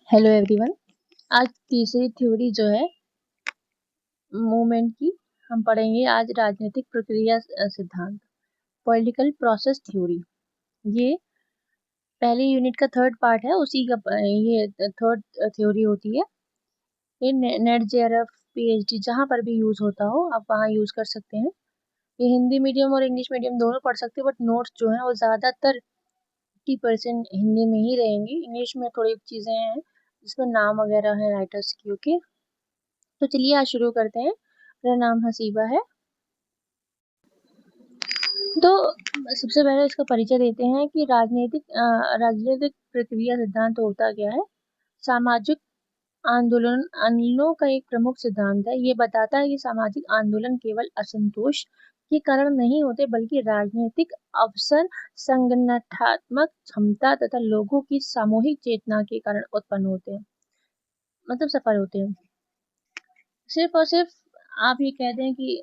Hello everyone. आज तीसरी theory जो है मूवमेंट की हम पढ़ेंगे। आज राजनीतिक प्रक्रिया सिद्धांत, पॉलिटिकल प्रोसेस थ्योरी। ये पहले यूनिट का थर्ड पार्ट है, उसी का ये थर्ड थ्योरी होती है। ये नेट जेआरएफ पीएचडी जहाँ पर भी यूज होता हो आप वहाँ यूज कर सकते हैं। ये हिंदी मीडियम और इंग्लिश मीडियम दोनों पढ़ सकते हैं, बट नोट्स जो है वो ज्यादातर 50% हिंदी में ही रहेंगी। इंग्लिश में थोड़ी चीजें हैं जिसमें नाम वगैरह है राइटर्स की। ओके, तो चलिए आज शुरू करते हैं। मेरा नाम हसीबा है। तो सबसे पहले इसका परिचय देते हैं कि राजनीतिक प्रक्रिया सिद्धांत होता क्या है। सामाजिक आंदोलों का एक प्रमुख सिद्धांत है। ये बताता है कि सामाजिक आंदोलन केवल असंतोष के कारण नहीं होते, बल्कि राजनीतिक अवसर, संगठनात्मक क्षमता तथा लोगों की सामूहिक चेतना के कारण उत्पन्न होते हैं, मतलब सफल होते हैं। सिर्फ और सिर्फ आप ये कहते हैं कि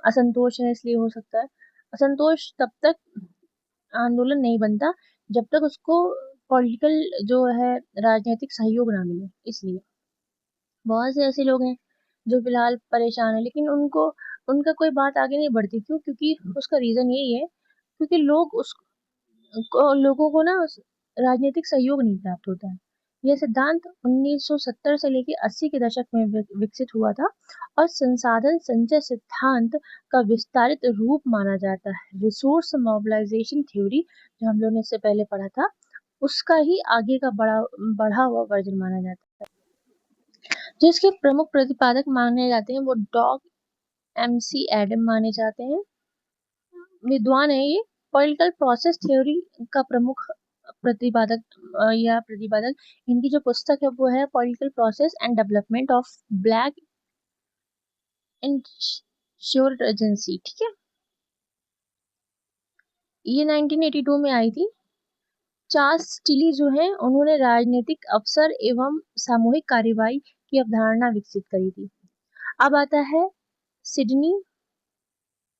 असंतोष है इसलिए हो सकता है। असंतोष तब तक आंदोलन नहीं बनता जब तक उसको पॉलिटिकल जो है राजनीतिक सहयोग ना मिले। इसलिए बहुत से ऐसे लोग हैं जो फिलहाल परेशान है, लेकिन उनको उनका कोई बात आगे नहीं बढ़ती। क्यों? क्योंकि उसका रीजन यही है, क्योंकि लोगों को ना राजनीतिक सहयोग नहीं प्राप्त होता है। यह सिद्धांत 1970 से लेकर 80 के दशक में विकसित हुआ था और संसाधन संचय सिद्धांत का विस्तारित रूप माना जाता है। रिसोर्स मोबिलाइजेशन थ्योरी जो हम लोगों ने इससे पहले पढ़ा था, उसका ही आगे का बढ़ा हुआ वर्जन माना जाता है। जो इसके प्रमुख प्रतिपादक माने जाते हैं वो डॉग एमसी एडम माने जाते हैं, विद्वान है ये। पॉलिटिकल प्रोसेस थ्योरी का प्रमुख प्रतिपादक इनकी जो पुस्तक है वो है political process and development of black insurgency. ठीक है, ये 1982 में आई थी। चार्ल्स स्टीली जो है उन्होंने राजनीतिक अवसर एवं सामूहिक कार्यवाही की अवधारणा विकसित करी थी। अब आता है सिडनी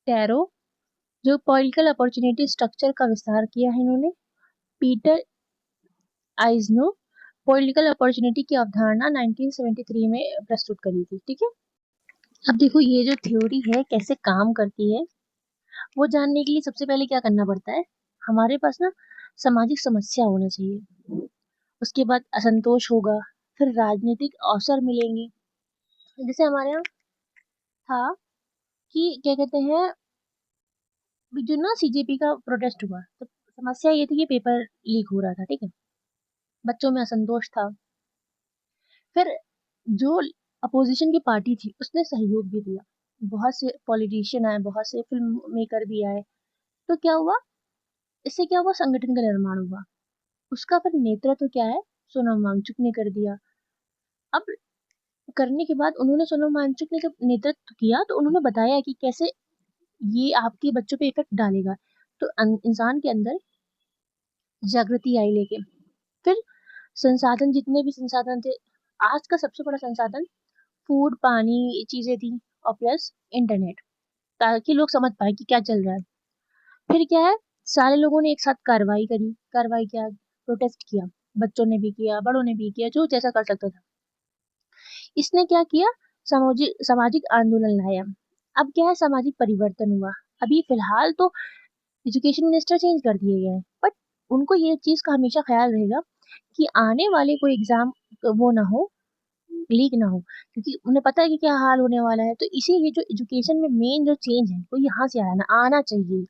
टैरो, जो पॉलिटिकल अपॉर्चुनिटी स्ट्रक्चर का विस्तार किया है इन्होंने। पीटर आइजनो पॉलिटिकल अपॉर्चुनिटी की अवधारणा 1973 में प्रस्तुत करी थी। ठीक है, अब देखो ये जो थ्योरी है कैसे काम करती है, वो जानने के लिए सबसे पहले क्या करना पड़ता है। हमारे पास ना सामाजिक समस्या होना चाहिए, उसके बाद असंतोष होगा, फिर राजनीतिक अवसर मिलेंगे। जैसे हमारे यहाँ था कि क्या कहते हैं, जो ना सीजेपी का प्रोटेस्ट हुआ तो समस्या ये थी कि पेपर लीक हो रहा था। ठीक है, बच्चों में असंतोष था। फिर जो अपोजिशन की पार्टी थी उसने सहयोग भी दिया, बहुत से पॉलिटिशियन आए, बहुत से फिल्म मेकर भी आए। तो क्या हुआ, इससे क्या हुआ, संगठन का निर्माण हुआ। उसका फिर नेतृत्व क्या है, सोनम वांगचुक ने कर दिया। अब करने के बाद उन्होंने, सोनम वांगचुक ने जब नेतृत्व किया तो उन्होंने बताया कि कैसे ये आपके बच्चों पे इफेक्ट डालेगा। तो इंसान के अंदर जागृति आई लेके। फिर संसाधन, जितने भी संसाधन थे, आज का सबसे बड़ा संसाधन फूड पानी ये चीजें थी, और प्लस इंटरनेट, ताकि लोग समझ पाए कि क्या चल रहा है। फिर क्या है, सारे लोगों ने एक साथ कार्रवाई करी। कार्रवाई क्या, प्रोटेस्ट किया, बच्चों ने भी किया, बड़ों ने भी किया, जो जैसा कर सकता था। इसने क्या किया, सामाजिक सामाजिक आंदोलन लाया। अब क्या है, सामाजिक परिवर्तन हुआ। अभी फिलहाल तो एजुकेशन मिनिस्टर चेंज कर दिए गए हैं, बट उनको ये चीज का हमेशा ख्याल रहेगा कि आने वाले कोई एग्जाम वो ना हो, लीक ना हो, क्योंकि उन्हें पता है कि क्या हाल होने वाला है। तो इसीलिए जो एजुकेशन में मेन जो चेंज है वो यहाँ से आना चाहिए।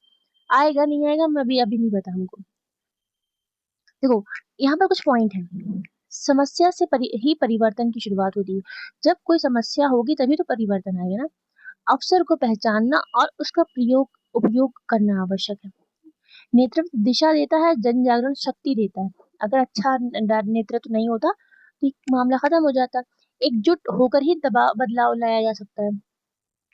आएगा नहीं आएगा मैं अभी अभी नहीं पता हमको। देखो यहाँ पर कुछ पॉइंट है। समस्या से ही परिवर्तन की शुरुआत होती है। जब कोई समस्या होगी तभी तो परिवर्तन आएगा ना। अवसर को पहचानना और उसका प्रयोग उपयोग करना आवश्यक है। नेतृत्व दिशा देता है, जन जागरण शक्ति देता है। अगर अच्छा नेतृत्व नहीं होता तो मामला खत्म हो जाता। एकजुट होकर ही दबाव बदलाव लाया जा सकता है।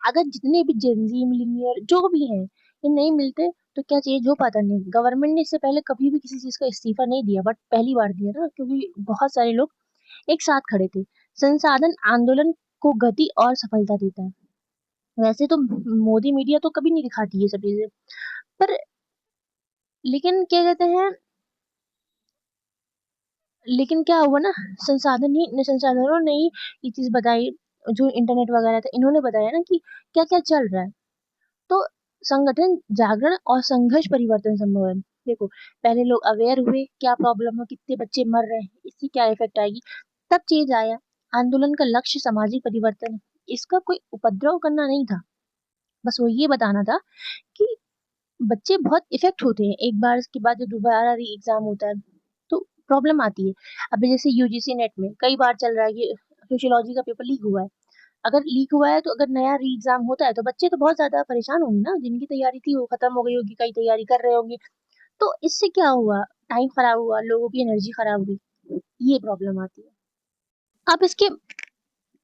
अगर जितने भी जेनजी मिलीनियर जो भी हैं ये नहीं मिलते तो क्या चेंज हो पाता? नहीं। गवर्नमेंट ने इससे पहले कभी भी किसी चीज का इस्तीफा नहीं दिया, बट पहली बार दिया ना, क्योंकि बहुत सारे लोग एक साथ खड़े थे। संसाधन आंदोलन को गति और सफलता देता है। वैसे तो मोदी मीडिया तो कभी नहीं दिखाती ये सब चीजें, पर लेकिन क्या कहते हैं, लेकिन क्या हुआ ना, संसाधनों ने ही ये चीज बताई, जो इंटरनेट वगैरह था इन्होंने बताया ना कि क्या क्या चल रहा है। तो संगठन, जागरण और संघर्ष परिवर्तन संभव है। देखो, पहले लोग अवेयर हुए क्या प्रॉब्लम है, कितने बच्चे मर रहे हैं, इसकी क्या इफेक्ट आएगी, तब चेंज आया। आंदोलन का लक्ष्य सामाजिक परिवर्तन है, इसका कोई उपद्रव करना नहीं था, बस वो ये बताना था कि बच्चे बहुत इफेक्ट होते हैं एक बार के बाद, जब दोबारा री एग्जाम होता है तो प्रॉब्लम आती है। अभी जैसे यूजीसी नेट में कई बार चल रहा है कि सोशियोलॉजी का पेपर लीक हुआ है। अगर लीक हुआ है तो अगर नया री एग्जाम होता है तो बच्चे तो बहुत ज्यादा परेशान होंगे ना, जिनकी तैयारी थी वो खत्म हो गई होगी, कई तैयारी कर रहे होंगे। तो इससे क्या हुआ, टाइम खराब हुआ, लोगों की एनर्जी खराब हुई, ये प्रॉब्लम आती है। अब इसके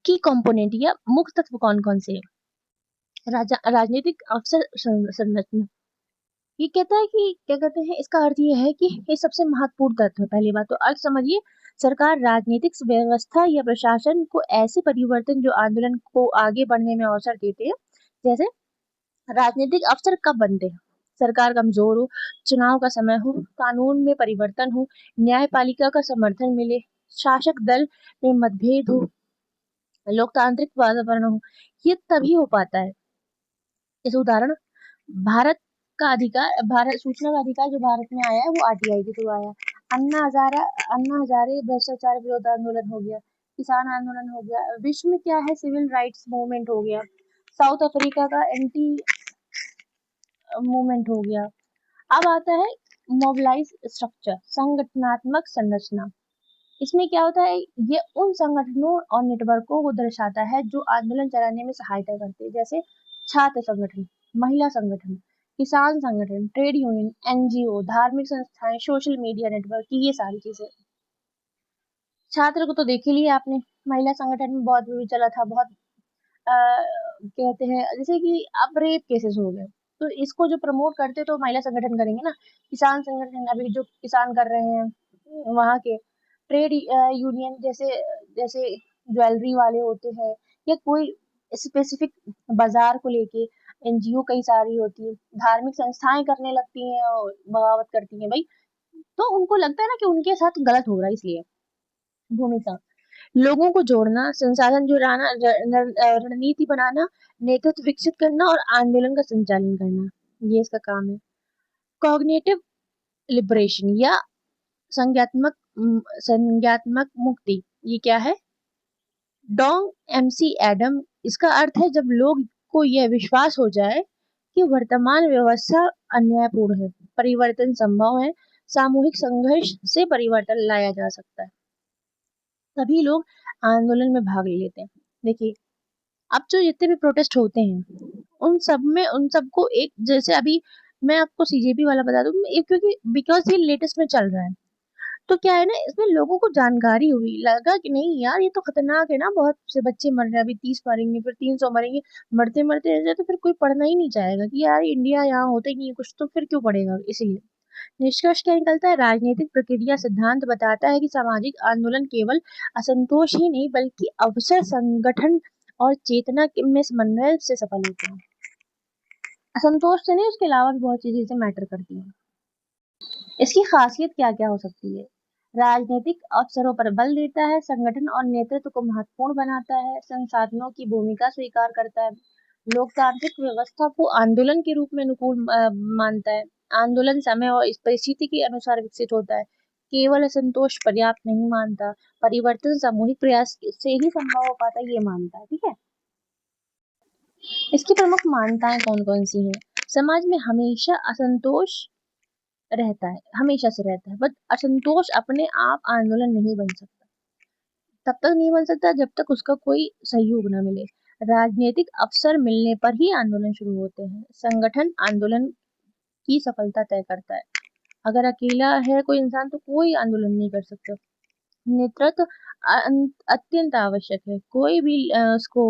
की कंपोनेंट या मुख्य तत्व कौन कौन से हैं? राजनीतिक अवसर संरचना, ये कहता है कि क्या कहते हैं, इसका अर्थ ये है कि ये सबसे महत्वपूर्ण तत्व है। पहली बात तो अर्थ समझिए, सरकार राजनीतिक व्यवस्था या प्रशासन को ऐसे परिवर्तन जो आंदोलन को आगे बढ़ने में अवसर देते हैं। जैसे राजनीतिक अवसर कब बनते हैं, सरकार कमजोर हो, चुनाव का समय हो, कानून में परिवर्तन हो, न्यायपालिका का समर्थन मिले, शासक दल में मतभेद हो, लोकतांत्रिक वातावरण हो, ये तभी हो पाता है। इस उदाहरण, भारत का अधिकार, भारत सूचना का अधिकार जो भारत में आया है वो आरटीआई के थ्रू आया। अन्ना हजारे भ्रष्टाचार विरोध आंदोलन हो गया, किसान आंदोलन हो गया, विश्व में क्या है, सिविल राइट्स मूवमेंट हो गया, साउथ अफ्रीका का एंटी मूवमेंट हो गया। अब आता है मोबिलाइज स्ट्रक्चर, संगठनात्मक संरचना। इसमें क्या होता है, ये उन संगठनों और नेटवर्कों को दर्शाता है जो आंदोलन चलाने में सहायता करते हैं। जैसे छात्र संगठन, महिला संगठन, किसान संगठन, ट्रेड यूनियन, एनजीओ, धार्मिक संस्थाएं, सोशल मीडिया नेटवर्क, ये सारी चीजें। छात्र को तो देख ही लिया आपने, महिला संगठन में बहुत भी चला था, बहुत कहते हैं जैसे कि अब रेप केसेस हो गए, तो इसको जो प्रमोट करते तो महिला संगठन करेंगे ना। किसान संगठन, अभी जो किसान कर रहे हैं वहां के, ट्रेड यूनियन, जैसे जैसे ज्वेलरी वाले होते हैं, या कोई स्पेसिफिक बाजार को लेके एनजीओ कई सारी होती है, धार्मिक संस्थाएं करने लगती हैं और बगावत करती हैं भाई। तो उनको लगता है ना कि उनके साथ गलत हो रहा है, इसलिए भूमिका, लोगों को जोड़ना, संसाधन जुटाना, रणनीति बनाना, नेतृत्व विकसित करना और आंदोलन का संचालन करना, ये इसका काम है। कॉग्निटिव लिबरेशन या संज्ञात्मक मुक्ति, ये क्या है? डोंग एमसी एडम, इसका अर्थ है जब लोग को यह विश्वास हो जाए कि वर्तमान व्यवस्था अन्यायपूर्ण है, परिवर्तन संभव है, सामूहिक संघर्ष से परिवर्तन लाया जा सकता है, तभी लोग आंदोलन में भाग ले लेते हैं। देखिए, अब जो जितने भी प्रोटेस्ट होते हैं उन सब में, उन सबको एक जैसे, अभी मैं आपको सीजेपी वाला बता दूं, क्योंकि बिकॉज ये लेटेस्ट में चल रहा है, तो क्या है ना, इसमें लोगों को जानकारी हुई, लगा कि नहीं यार ये तो खतरनाक है ना, बहुत से बच्चे मर रहे हैं, अभी 30 मरेंगे, फिर 300 मरेंगे, मरते मरते ऐसे, तो फिर कोई पढ़ना ही नहीं चाहेगा कि यार इंडिया यहाँ होता ही नहीं है कुछ, तो फिर क्यों पढ़ेगा। इसीलिए निष्कर्ष क्या निकलता है, राजनीतिक प्रक्रिया सिद्धांत बताता है कि सामाजिक आंदोलन केवल असंतोष ही नहीं बल्कि अवसर, संगठन और चेतना में समन्वय से सफल होते हैं। असंतोष से नहीं, उसके अलावा भी बहुत चीजें से मैटर करती हैं। इसकी खासियत क्या क्या हो सकती है? राजनीतिक अवसरों पर बल देता है, संगठन और नेतृत्व को महत्वपूर्ण बनाता है, संसाधनों की भूमिका स्वीकार करता है, लोकतांत्रिक व्यवस्था को आंदोलन के रूप में अनुकूल मानता है, आंदोलन समय और इस परिस्थिति के अनुसार विकसित होता है, केवल असंतोष पर्याप्त नहीं मानता, परिवर्तन सामूहिक प्रयास से ही संभव हो पाता है, ये मानता है। ठीक है, इसकी प्रमुख मान्यताएं कौन कौन सी हैं? समाज में हमेशा असंतोष रहता है, हमेशा से रहता है, बट असंतोष अपने आप आंदोलन नहीं बन सकता, तब तक नहीं बन सकता जब तक उसका कोई सहयोग न मिले। राजनीतिक अवसर मिलने पर ही आंदोलन शुरू होते हैं, संगठन आंदोलन की सफलता तय करता है, अगर अकेला है कोई इंसान तो कोई आंदोलन नहीं कर सकता। नेतृत्व अत्यंत आवश्यक है, कोई भी उसको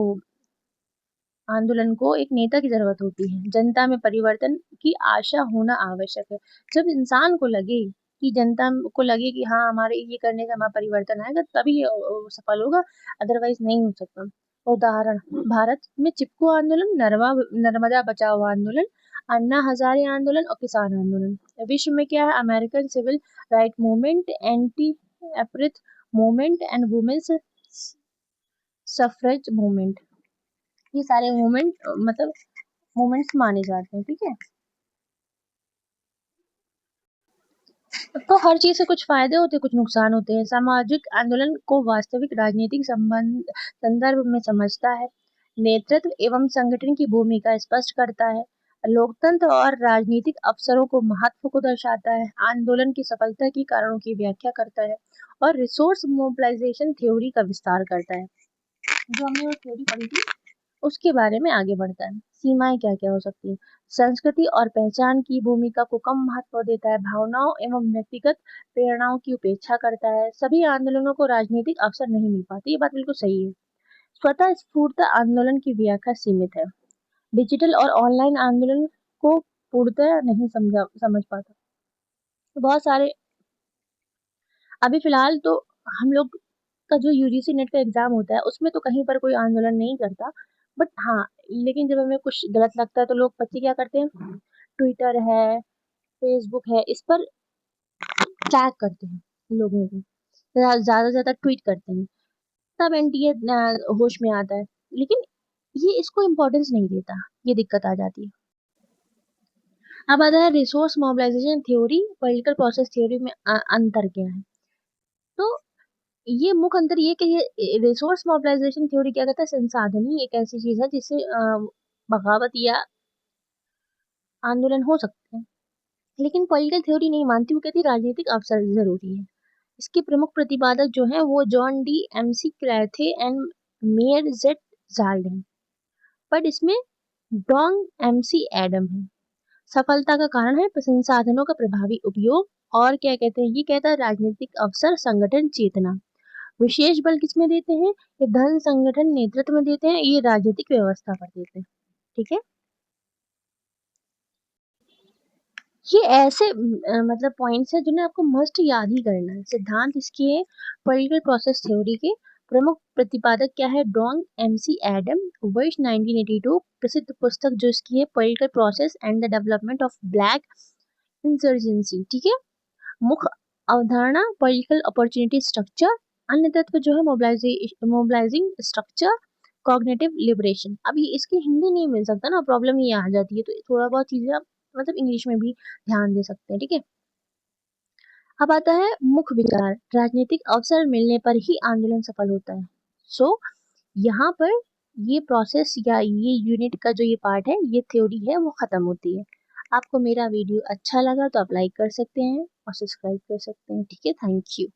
आंदोलन को एक नेता की जरूरत होती है, जनता में परिवर्तन की आशा होना आवश्यक है। जब इंसान को लगे कि जनता को लगे कि हाँ हमारे ये करने से हमारा परिवर्तन आएगा, तभी सफल होगा, अदरवाइज नहीं हो सकता। उदाहरण, भारत में चिपको आंदोलन, नर्मदा बचाओ आंदोलन, अन्ना हजारे आंदोलन और किसान आंदोलन। विश्व में क्या है, American civil right movement, anti apartheid movement and women's suffrage movement, ये सारे मूवमेंट मतलब मूवमेंट्स माने जाते हैं। ठीक है, तो हर चीज से कुछ फायदे होते हैं, कुछ नुकसान होते हैं। सामाजिक आंदोलन को वास्तविक राजनीतिक संबंध संदर्भ में समझता है, नेतृत्व एवं संगठन की भूमिका स्पष्ट करता है, लोकतंत्र और राजनीतिक अवसरों को महत्व को दर्शाता है, आंदोलन की सफलता के कारणों की व्याख्या करता है और रिसोर्स मोबिलाइजेशन थ्योरी का विस्तार करता है। जो हमने वो थ्योरी पढ़ी थी उसके बारे में आगे बढ़ता है। सीमाएं क्या क्या हो सकती हैं? संस्कृति और पहचान की भूमिका को कम महत्व देता है, भावनाओं एवं व्यक्तिगत प्रेरणाओं की उपेक्षा करता है, सभी आंदोलनों को राजनीतिक अवसर नहीं मिल पाते, ये बात बिल्कुल सही है। स्वतः स्फूर्त आंदोलन की व्याख्या सीमित है, डिजिटल और ऑनलाइन आंदोलन को पूर्णतः नहीं समझ पाता। तो बहुत सारे अभी फिलहाल तो हम लोग का जो यूजीसी नेट का एग्जाम होता है उसमें तो कहीं पर कोई आंदोलन नहीं करता, बट हाँ, लेकिन जब हमें कुछ गलत लगता है तो लोग बच्चे क्या करते हैं, ट्विटर है, फेसबुक है, इस पर टैग करते हैं लोगों को, ज्यादा से ज्यादा ट्वीट करते हैं, तब एनटीए होश में आता है। लेकिन ये इसको इम्पोर्टेंस नहीं देता, ये दिक्कत आ जाती है। अब आता है resource mobilisation theory political process theory में अंतर क्या है। तो ये मुख्य अंतर ये कि ये रिसोर्स मोबिलाइजेशन थ्योरी क्या कहता है, संसाधन ही एक ऐसी चीज है जिससे बगावत या आंदोलन हो सकते हैं, लेकिन पॉलिटिकल थ्योरी नहीं मानती, वो कहती है राजनीतिक अवसर जरूरी है। इसके प्रमुख प्रतिपादक जो हैं वो John D McCarthy and Mayer Zald हैं, बट इसमें डोंग एमसी एडम है। सफलता का कारण है संसाधनों का प्रभावी उपयोग, और क्या कहते हैं, ये कहता है राजनीतिक अवसर संगठन चेतना। विशेष बल किसमें देते हैं, ये धन संगठन नेतृत्व में देते हैं, ये राजनीतिक व्यवस्था पर देते हैं। ठीक है, ये ऐसे मतलब पॉइंट्स है जिन्हें आपको मस्ट याद ही करना है। सिद्धांत इसके है पॉलिटिकल प्रोसेस थ्योरी के। प्रमुख प्रतिपादक क्या है, डोंग एमसी एडम, वर्ष 1982, प्रसिद्ध पुस्तक जो इसकी है political process and the development of black insurgency. ठीक है, मुख्य अवधारणा पॉलिटिकल अपॉर्चुनिटी स्ट्रक्चर, अन्य तत्व जो है मोबिलाइजिंग स्ट्रक्चर, कॉग्निटिव लिबरेशन। अभी इसकी हिंदी नहीं मिल सकता ना, प्रॉब्लम ये आ जाती है, तो थोड़ा बहुत चीजें आप मतलब इंग्लिश में भी ध्यान दे सकते हैं। ठीक है, अब आता है मुख्य विचार, राजनीतिक अवसर मिलने पर ही आंदोलन सफल होता है। सो यहाँ पर ये प्रोसेस या ये यूनिट का जो ये पार्ट है, ये थ्योरी है, वो खत्म होती है। आपको मेरा वीडियो अच्छा लगा तो आप लाइक कर सकते हैं और सब्सक्राइब कर सकते हैं। ठीक है, थैंक यू।